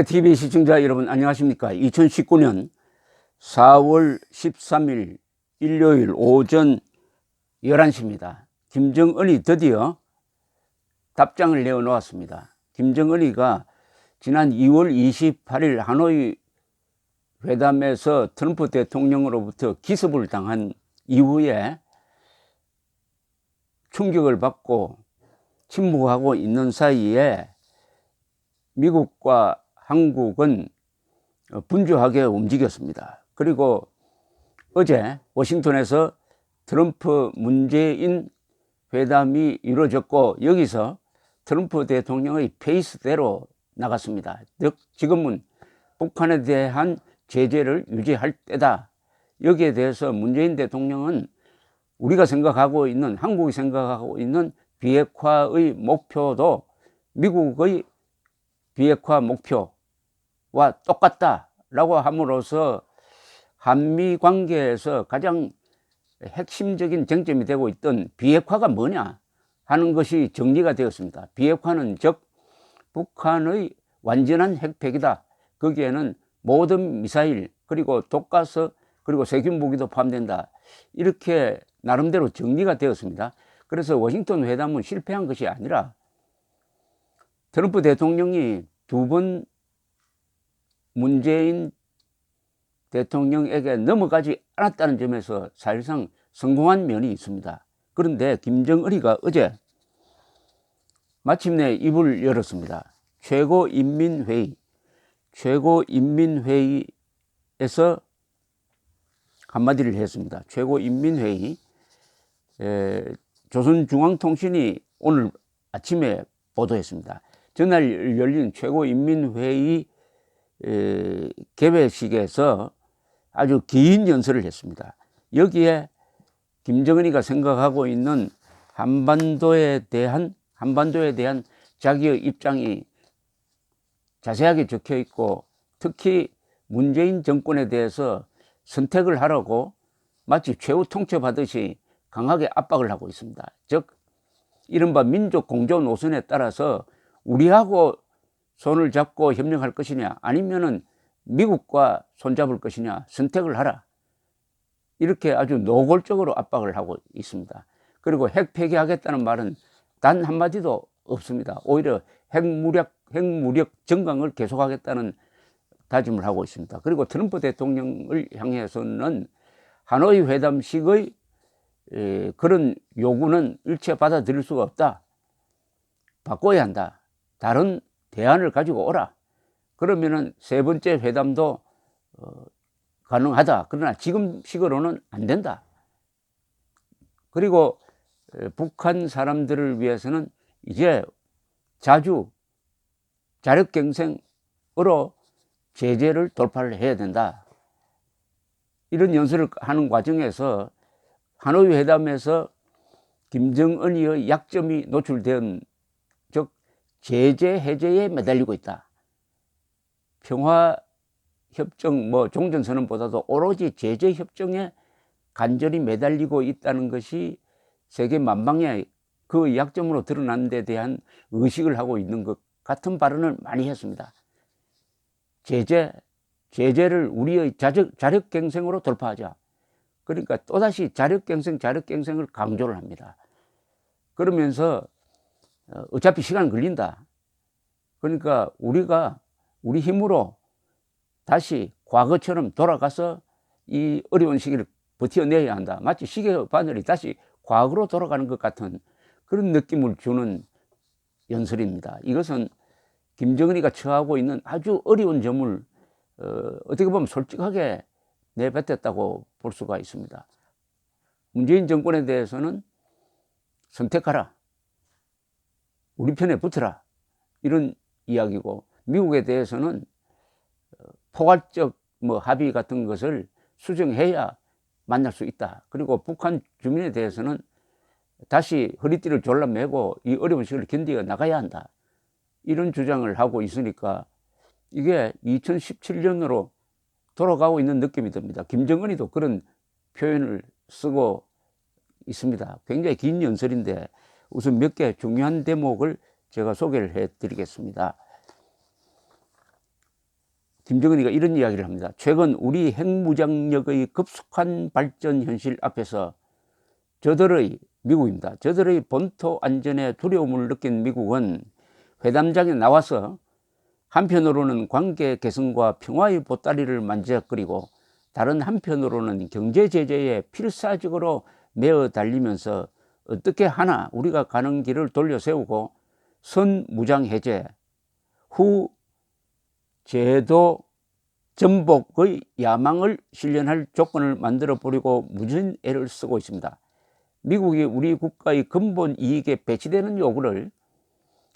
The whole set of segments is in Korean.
TV 시청자 여러분 안녕하십니까. 2019년 4월 13일 일요일 오전 11시입니다. 김정은이 드디어 답장을 내어놓았습니다. 김정은이가 지난 2월 28일 하노이 회담에서 트럼프 대통령으로부터 기습을 당한 이후에 충격을 받고 침묵하고 있는 사이에 미국과 한국은 분주하게 움직였습니다. 그리고 어제 워싱턴에서 트럼프 문재인 회담이 이루어졌고, 여기서 트럼프 대통령의 페이스대로 나갔습니다. 즉 지금은 북한에 대한 제재를 유지할 때다. 여기에 대해서 문재인 대통령은 우리가 생각하고 있는, 한국이 생각하고 있는 비핵화의 목표도 미국의 비핵화 목표와 똑같다라고 함으로써 한미 관계에서 가장 핵심적인 쟁점이 되고 있던 비핵화가 뭐냐 하는 것이 정리가 되었습니다. 비핵화는 즉 북한의 완전한 핵폐기다. 거기에는 모든 미사일 그리고 독가스 그리고 세균 무기도 포함된다. 이렇게 나름대로 정리가 되었습니다. 그래서 워싱턴 회담은 실패한 것이 아니라 트럼프 대통령이 두 번 문재인 대통령에게 넘어가지 않았다는 점에서 사실상 성공한 면이 있습니다. 그런데 김정은이가 어제 마침내 입을 열었습니다. 최고인민회의에서 한마디를 했습니다. 최고인민회의, 조선중앙통신이 오늘 아침에 보도했습니다. 전날 열린 최고인민회의 개회식에서 아주 긴 연설을 했습니다. 여기에 김정은이가 생각하고 있는 한반도에 대한 자기의 입장이 자세하게 적혀 있고, 특히 문재인 정권에 대해서 선택을 하라고 마치 최후 통첩하듯이 강하게 압박을 하고 있습니다. 즉 이른바 민족 공조 노선에 따라서 우리하고 손을 잡고 협력할 것이냐 아니면은 미국과 손잡을 것이냐 선택을 하라. 이렇게 아주 노골적으로 압박을 하고 있습니다. 그리고 핵 폐기하겠다는 말은 단 한마디도 없습니다. 오히려 핵무력 정강을 계속하겠다는 다짐을 하고 있습니다. 그리고 트럼프 대통령을 향해서는 하노이 회담식의 그런 요구는 일체 받아들일 수가 없다. 바꿔야 한다. 다른 대안을 가지고 오라. 그러면은 세 번째 회담도 가능하다. 그러나 지금 식으로는 안 된다. 그리고 북한 사람들을 위해서는 이제 자력갱생으로 제재를 돌파를 해야 된다. 이런 연설을 하는 과정에서 하노이 회담에서 김정은이의 약점이 노출된, 즉 제재 해제에 매달리고 있다. 평화협정 종전선언보다도 오로지 제재협정에 간절히 매달리고 있다는 것이 세계 만방에 그 약점으로 드러난 데 대한 의식을 하고 있는 것 같은 발언을 많이 했습니다. 제재를 우리의 자력갱생으로 돌파하자. 그러니까 또다시 자력갱생을 강조를 합니다. 그러면서 어차피 시간 걸린다. 그러니까 우리가 우리 힘으로 다시 과거처럼 돌아가서 이 어려운 시기를 버텨내야 한다. 마치 시계 바늘이 다시 과거로 돌아가는 것 같은 그런 느낌을 주는 연설입니다. 이것은 김정은이가 처하고 있는 아주 어려운 점을 어떻게 보면 솔직하게 내뱉었다고 볼 수가 있습니다. 문재인 정권에 대해서는 선택하라. 우리 편에 붙어라. 이런 이야기고, 미국에 대해서는 포괄적 합의 같은 것을 수정해야 만날 수 있다. 그리고 북한 주민에 대해서는 다시 허리띠를 졸라매고 이 어려운 시기를 견디어 나가야 한다. 이런 주장을 하고 있으니까 이게 2017년으로 돌아가고 있는 느낌이 듭니다. 김정은이도 그런 표현을 쓰고 있습니다. 굉장히 긴 연설인데 우선 몇 개 중요한 대목을 제가 소개를 해 드리겠습니다. 김정은이가 이런 이야기를 합니다. 최근 우리 핵무장력의 급속한 발전 현실 앞에서 미국입니다. 저들의 본토 안전에 두려움을 느낀 미국은 회담장에 나와서 한편으로는 관계 개선과 평화의 보따리를 만지작거리고 다른 한편으로는 경제 제재에 필사적으로 매어 달리면서 어떻게 하나 우리가 가는 길을 돌려세우고 선무장 해제 후 제도 전복의 야망을 실현할 조건을 만들어 보려고 무진 애를 쓰고 있습니다. 미국이 우리 국가의 근본 이익에 배치되는 요구를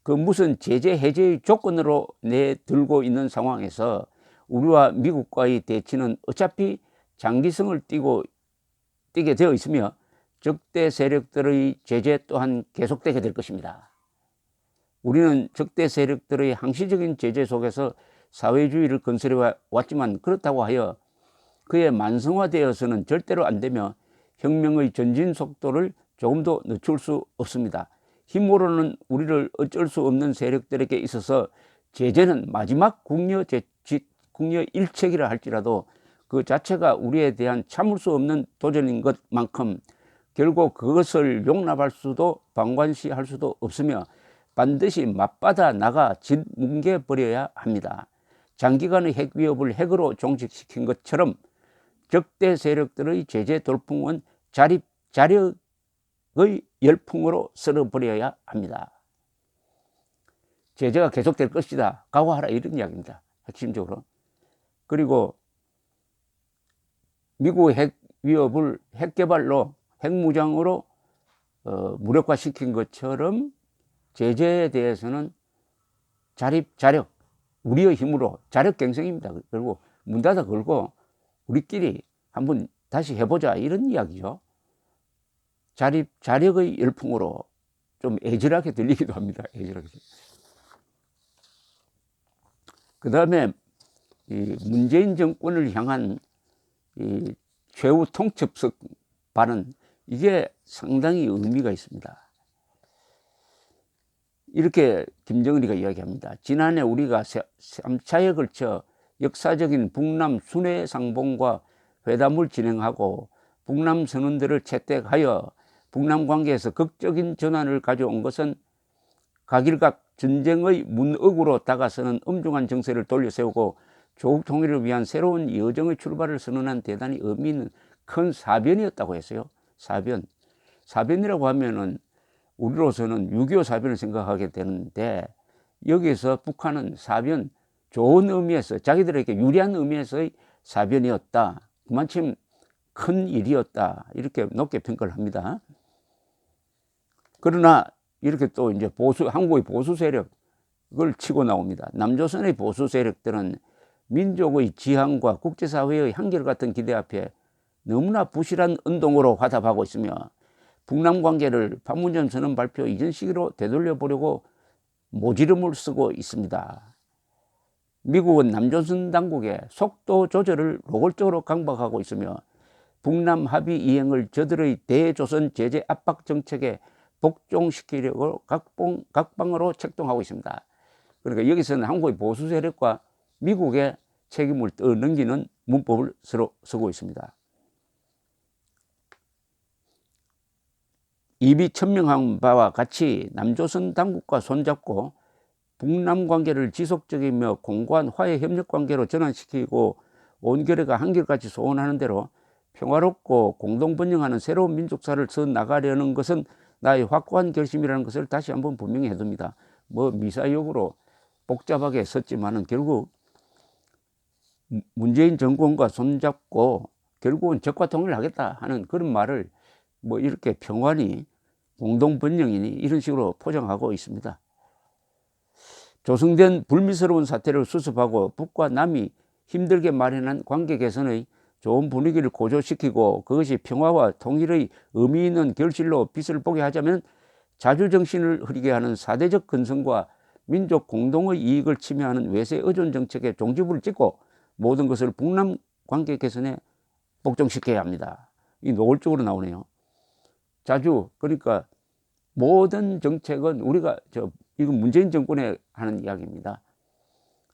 그 무슨 제재 해제의 조건으로 내들고 있는 상황에서 우리와 미국과의 대치는 어차피 장기성을 띠게 되어 있으며 적대 세력들의 제재 또한 계속되게 될 것입니다. 우리는 적대 세력들의 항시적인 제재 속에서 사회주의를 건설해 왔지만 그렇다고 하여 그에 만성화되어서는 절대로 안 되며 혁명의 전진 속도를 조금도 늦출 수 없습니다. 힘으로는 우리를 어쩔 수 없는 세력들에게 있어서 제재는 마지막 국려 일책이라 할지라도 그 자체가 우리에 대한 참을 수 없는 도전인 것만큼 결국 그것을 용납할 수도 방관시할 수도 없으며 반드시 맞받아 나가 짓뭉개버려야 합니다. 장기간의 핵 위협을 핵으로 종식시킨 것처럼 적대 세력들의 제재 돌풍은 자력의 열풍으로 쓸어버려야 합니다. 제재가 계속될 것이다. 각오하라 이런 이야기입니다. 핵심적으로. 그리고 미국의 핵 위협을 핵 개발로 핵무장으로 무력화시킨 것처럼 제재에 대해서는 자력, 우리의 힘으로 자력갱생입니다. 그리고 문 닫아 걸고 우리끼리 한번 다시 해보자 이런 이야기죠. 자력의 열풍으로 좀 애절하게 들리기도 합니다. 애절하게. 그 다음에 문재인 정권을 향한 이 최후 통첩석 발언, 이게 상당히 의미가 있습니다. 이렇게 김정은이가 이야기합니다. 지난해 우리가 3차에 걸쳐 역사적인 북남 순회상봉과 회담을 진행하고 북남 선언들을 채택하여 북남 관계에서 극적인 전환을 가져온 것은 각일각 전쟁의 문억으로 다가서는 엄중한 정세를 돌려세우고 조국 통일을 위한 새로운 여정의 출발을 선언한 대단히 의미 있는 큰 사변이었다고 했어요. 사변이라고 하면은 우리로서는 6.25 사변을 생각하게 되는데 여기에서 북한은 사변, 좋은 의미에서 자기들에게 유리한 의미에서의 사변이었다. 그만큼 큰 일이었다. 이렇게 높게 평가를 합니다. 그러나 이렇게 또 이제 한국의 보수 세력을 치고 나옵니다. 남조선의 보수 세력들은 민족의 지향과 국제사회의 한결같은 기대 앞에 너무나 부실한 운동으로 화답하고 있으며 북남 관계를 판문점 선언 발표 이전 시기로 되돌려 보려고 모지름을 쓰고 있습니다. 미국은 남조선 당국의 속도 조절을 노골적으로 강박하고 있으며 북남 합의 이행을 저들의 대조선 제재 압박 정책에 복종시키려고 각방으로 책동하고 있습니다. 그러니까 여기서는 한국의 보수 세력과 미국의 책임을 떠넘기는 문법을 서로 쓰고 있습니다. 이미 천명한 바와 같이 남조선 당국과 손잡고 북남 관계를 지속적이며 공고한 화해 협력 관계로 전환시키고 온결의가 한결같이 소원하는 대로 평화롭고 공동번영하는 새로운 민족사를 써 나가려는 것은 나의 확고한 결심이라는 것을 다시 한번 분명히 해둡니다. 미사역으로 복잡하게 썼지만은 결국 문재인 정권과 손잡고 결국은 적과 통일을 하겠다 하는 그런 말을 이렇게 평화니 공동번영이니 이런 식으로 포장하고 있습니다. 조성된 불미스러운 사태를 수습하고 북과 남이 힘들게 마련한 관계 개선의 좋은 분위기를 고조시키고 그것이 평화와 통일의 의미 있는 결실로 빛을 보게 하자면 자주정신을 흐리게 하는 사대적 근성과 민족 공동의 이익을 침해하는 외세 의존 정책에 종지부를 찍고 모든 것을 북남 관계 개선에 복종시켜야 합니다. 이 노골적으로 나오네요. 그러니까 모든 정책은 우리가 이건 문재인 정권에 하는 이야기입니다.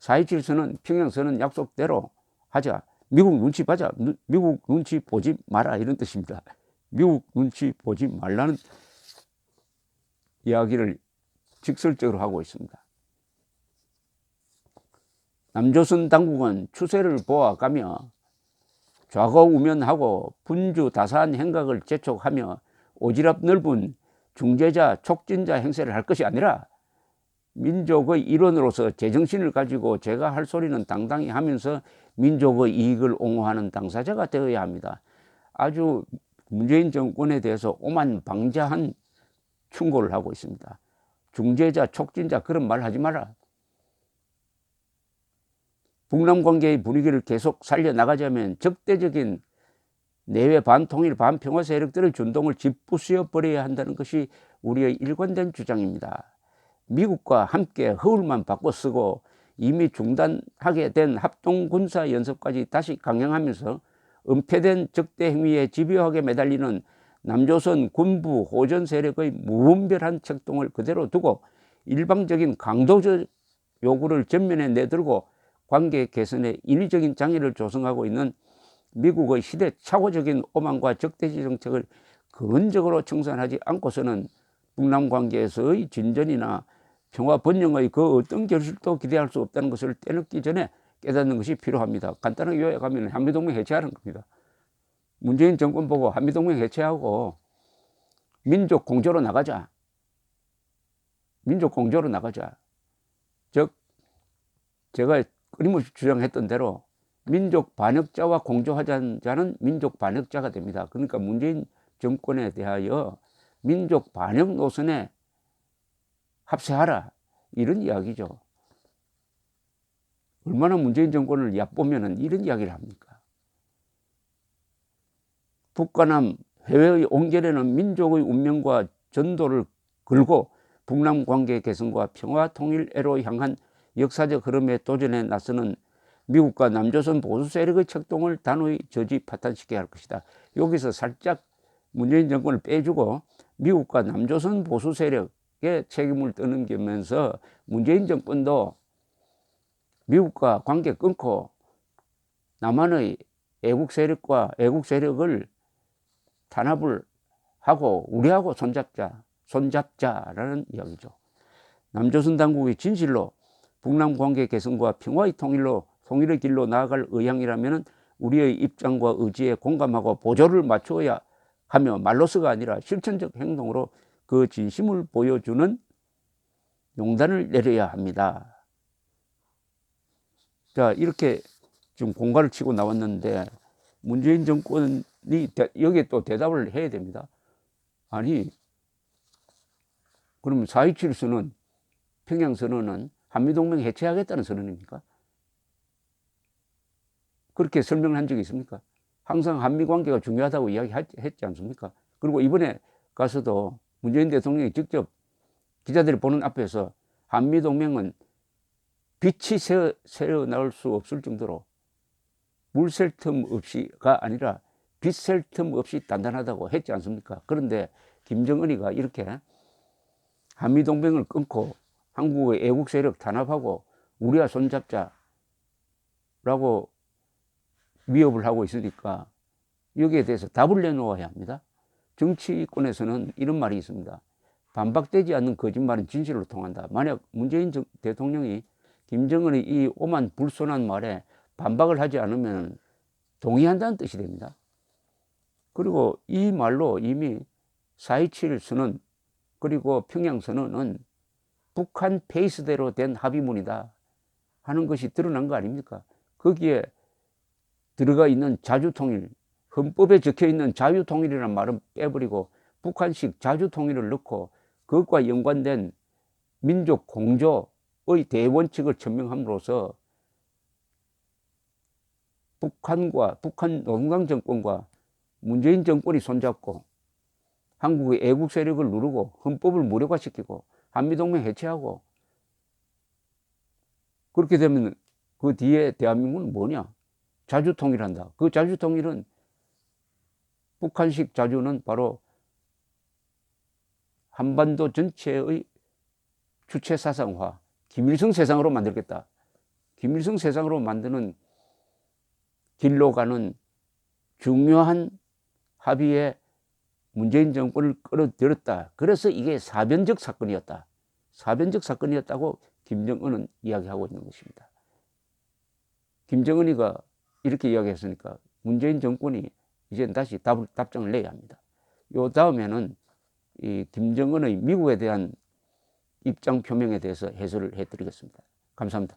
4.27선언, 평양선언 약속대로 하자. 미국 눈치 봐자. 미국 눈치 보지 마라. 이런 뜻입니다. 미국 눈치 보지 말라는 이야기를 직설적으로 하고 있습니다. 남조선 당국은 추세를 보아가며 좌거우면하고 분주다사한 행각을 재촉하며 오지랖 넓은 중재자, 촉진자 행세를 할 것이 아니라 민족의 일원으로서 제정신을 가지고 제가 할 소리는 당당히 하면서 민족의 이익을 옹호하는 당사자가 되어야 합니다. 아주 문재인 정권에 대해서 오만방자한 충고를 하고 있습니다. 중재자, 촉진자 그런 말 하지 마라. 북남 관계의 분위기를 계속 살려나가자면 적대적인 내외 반통일 반평화 세력들의 준동을 짓부수어 버려야 한다는 것이 우리의 일관된 주장입니다. 미국과 함께 허울만 바꿔 쓰고 이미 중단하게 된 합동군사연습까지 다시 강행하면서 은폐된 적대 행위에 집요하게 매달리는 남조선 군부 호전 세력의 무분별한 책동을 그대로 두고 일방적인 강도적 요구를 전면에 내들고 관계 개선에 인위적인 장애를 조성하고 있는 미국의 시대착오적인 오만과 적대지 정책을 근원적으로 청산하지 않고서는 북남 관계에서의 진전이나 평화 번영의 그 어떤 결실도 기대할 수 없다는 것을 떼놓기 전에 깨닫는 것이 필요합니다. 간단하게 요약하면 한미동맹 해체하는 겁니다. 문재인 정권 보고 한미동맹 해체하고 민족 공조로 나가자. 민족 공조로 나가자. 즉 제가 끊임없이 주장했던 대로 민족 반역자와 공조하자는 자는 민족 반역자가 됩니다. 그러니까 문재인 정권에 대하여 민족 반역 노선에 합세하라 이런 이야기죠. 얼마나 문재인 정권을 얕보면은 이런 이야기를 합니까? 북과 남 해외의 온결에는 민족의 운명과 전도를 걸고 북남 관계 개선과 평화 통일애로 향한 역사적 흐름에 도전에 나서는 미국과 남조선 보수 세력의 책동을 단호히 저지 파탄시켜야 할 것이다. 여기서 살짝 문재인 정권을 빼주고 미국과 남조선 보수 세력의 책임을 떠넘기면서 문재인 정권도 미국과 관계 끊고 남한의 애국 세력을 탄압을 하고 우리하고 손잡자라는 이야기죠. 남조선 당국의 진실로 북남 관계 개선과 평화의 통일의 길로 나아갈 의향이라면 우리의 입장과 의지에 공감하고 보조를 맞추어야 하며 말로서가 아니라 실천적 행동으로 그 진심을 보여주는 용단을 내려야 합니다. 자, 이렇게 지금 공갈을 치고 나왔는데 문재인 정권이 여기에 또 대답을 해야 됩니다. 아니, 그러면 4.27 선언, 평양 선언은 한미동맹 해체하겠다는 선언입니까? 그렇게 설명을 한 적이 있습니까? 항상 한미관계가 중요하다고 이야기했지 않습니까? 그리고 이번에 가서도 문재인 대통령이 직접 기자들이 보는 앞에서 한미동맹은 빛이 새어 나올 수 없을 정도로 물 셀 틈 없이가 아니라 빛 셀 틈 없이 단단하다고 했지 않습니까? 그런데 김정은이가 이렇게 한미동맹을 끊고 한국의 애국 세력 탄압하고 우리와 손잡자라고 위협을 하고 있으니까 여기에 대해서 답을 내놓아야 합니다. 정치권에서는 이런 말이 있습니다. 반박되지 않는 거짓말은 진실로 통한다. 만약 문재인 대통령이 김정은의 이 오만 불손한 말에 반박을 하지 않으면 동의한다는 뜻이 됩니다. 그리고 이 말로 이미 4.27 선언 그리고 평양 선언은 북한 페이스대로 된 합의문이다 하는 것이 드러난 거 아닙니까? 거기에 들어가 있는 자주통일, 헌법에 적혀있는 자유통일이라는 말은 빼버리고 북한식 자주통일을 넣고 그것과 연관된 민족 공조의 대원칙을 천명함으로써 북한 노동당 정권과 문재인 정권이 손잡고 한국의 애국 세력을 누르고 헌법을 무력화시키고 한미동맹 해체하고 그렇게 되면 그 뒤에 대한민국은 뭐냐? 자주통일한다. 그 자주통일은 북한식 자주는 바로 한반도 전체의 주체 사상화, 김일성 세상으로 만들겠다. 김일성 세상으로 만드는 길로 가는 중요한 합의에 문재인 정권을 끌어들였다. 그래서 이게 사변적 사건이었다. 사변적 사건이었다고 김정은은 이야기하고 있는 것입니다. 김정은이가 이렇게 이야기했으니까 문재인 정권이 이제 다시 답장을 내야 합니다. 요 다음에는 이 김정은의 미국에 대한 입장 표명에 대해서 해설을 해드리겠습니다. 감사합니다.